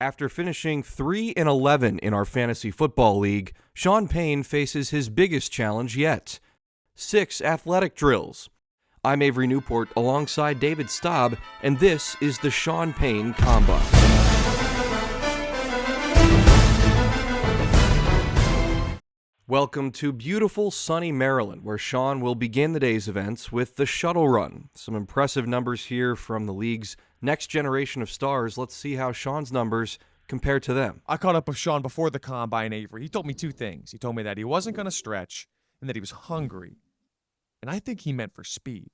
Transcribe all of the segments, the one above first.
After finishing 3-11 in our fantasy football league, Sean Payne faces his biggest challenge yet: 6 athletic drills. I'm Avery Newport alongside David Staub, and this is the Sean Payne Combine. Welcome to beautiful sunny Maryland, where Sean will begin the day's events with the shuttle run. Some impressive numbers here from the league's next generation of stars. Let's see how Sean's numbers compare to them. I caught up with Sean before the Combine, Avery. He told me 2 things. He told me that he wasn't going to stretch and that he was hungry. And I think he meant for speed.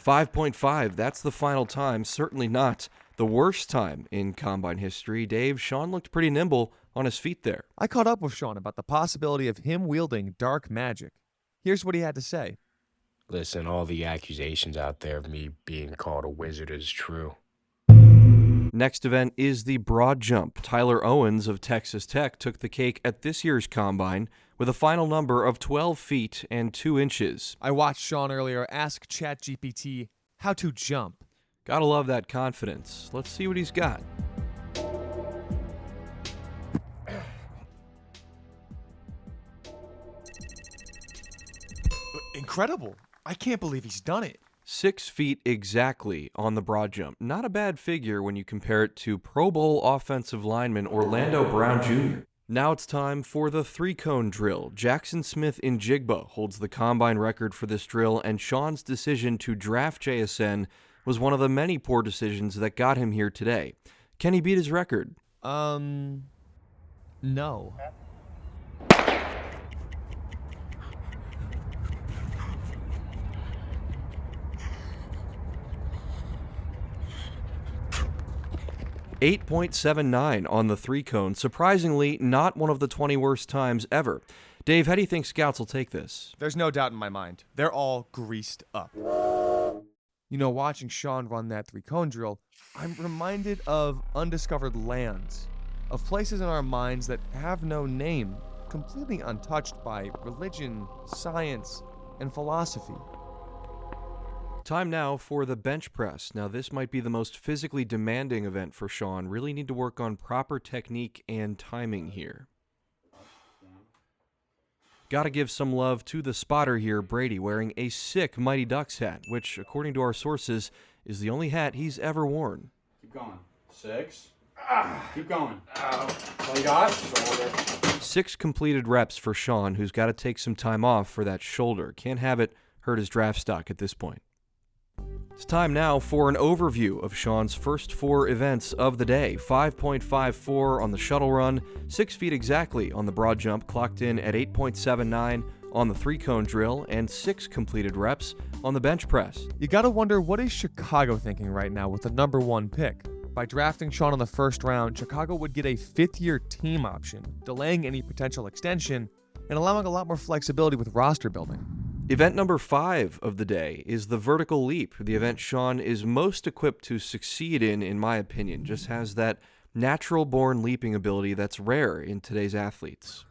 5.5, that's the final time. Certainly not the worst time in Combine history. Dave, Sean looked pretty nimble on his feet there. I caught up with Sean about the possibility of him wielding dark magic. Here's what he had to say. Listen, all the accusations out there of me being called a wizard is true. Next event is the broad jump. Tyler Owens of Texas Tech took the cake at this year's Combine with a final number of 12 feet and 2 inches. I watched Sean earlier ask ChatGPT how to jump. Gotta love that confidence. Let's see what he's got. Incredible. I can't believe he's done it. 6 feet exactly on the broad jump. Not a bad figure when you compare it to Pro Bowl offensive lineman Orlando Brown Jr. Now it's time for the 3-cone drill. Jackson Smith in Jigba holds the Combine record for this drill, and Sean's decision to draft JSN was one of the many poor decisions that got him here today. Can he beat his record? No. 8.79 on the 3-cone. Surprisingly, not one of the 20 worst times ever. Dave, how do you think scouts will take this? There's no doubt in my mind. They're all greased up. You know, watching Sean run that 3-cone drill, I'm reminded of undiscovered lands, of places in our minds that have no name, completely untouched by religion, science, and philosophy. Time now for the bench press. Now, this might be the most physically demanding event for Sean. Really need to work on proper technique and timing here. Gotta give some love to the spotter here, Brady, wearing a sick Mighty Ducks hat, which, according to our sources, is the only hat he's ever worn. Keep going. 6. Keep going. Oh you got? Shoulder. 6 completed reps for Sean, who's got to take some time off for that shoulder. Can't have it hurt his draft stock at this point. It's time now for an overview of Sean's first 4 events of the day. 5.54 on the shuttle run, 6 feet exactly on the broad jump, clocked in at 8.79 on the 3-cone drill, and 6 completed reps on the bench press. You gotta wonder, what is Chicago thinking right now with the number 1 pick? By drafting Sean in the first round, Chicago would get a 5th-year team option, delaying any potential extension and allowing a lot more flexibility with roster building. Event number 5 of the day is the vertical leap, the event Sean is most equipped to succeed in my opinion. Just has that natural-born leaping ability that's rare in today's athletes.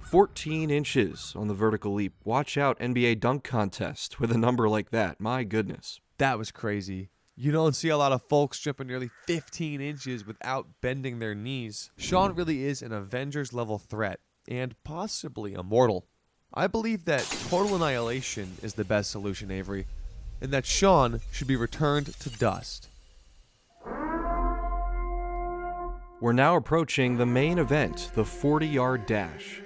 "14 inches on the vertical leap. Watch out, NBA dunk contest with a number like that. My goodness. That was crazy. You don't see a lot of folks jumping nearly 15 inches without bending their knees. Sean really is an Avengers-level threat, and possibly immortal. I believe that total annihilation is the best solution, Avery, and that Sean should be returned to dust. We're now approaching the main event, the 40-yard dash.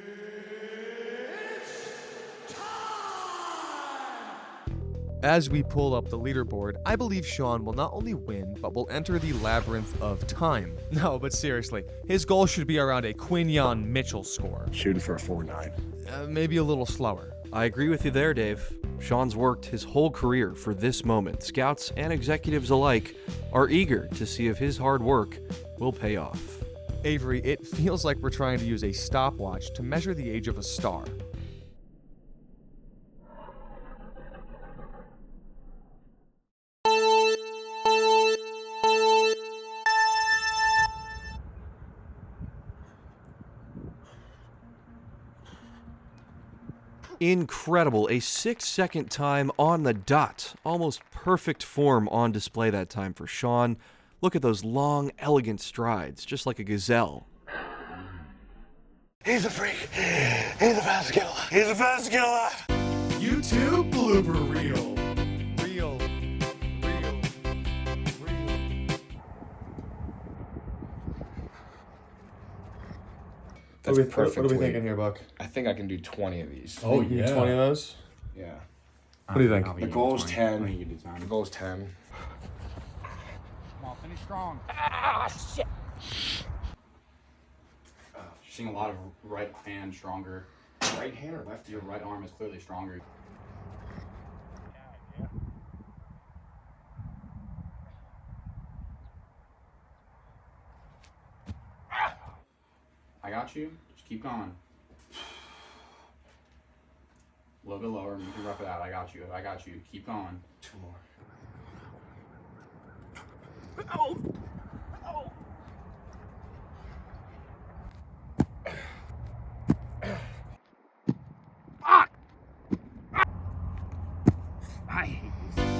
As we pull up the leaderboard, I believe Sean will not only win, but will enter the labyrinth of time. No, but seriously, his goal should be around a Quinyon Mitchell score. Shooting for a 4.9. Maybe a little slower. I agree with you there, Dave. Sean's worked his whole career for this moment. Scouts and executives alike are eager to see if his hard work will pay off. Avery, it feels like we're trying to use a stopwatch to measure the age of a star. Incredible. A 6-second time on the dot. Almost perfect form on display that time for Sean. Look at those long, elegant strides, just like a gazelle. He's a freak. He's the fastest kid alive. He's the fastest kid alive. YouTube blooper reel. Real. That's What perfect. are we weight. thinking here, Buck? I think I can do 20 of these. Oh, You need yeah. 20 of those? Yeah. What do you think? The goal's 10. I think you can do 10. The goal's 10. Come on, finish strong. You're seeing a lot of right hand stronger. Right hand or left? Your right arm is clearly stronger. I got you. Just keep going. A little bit lower. You can rough it out. I got you. I got you. Keep going. 2 more. I hate this.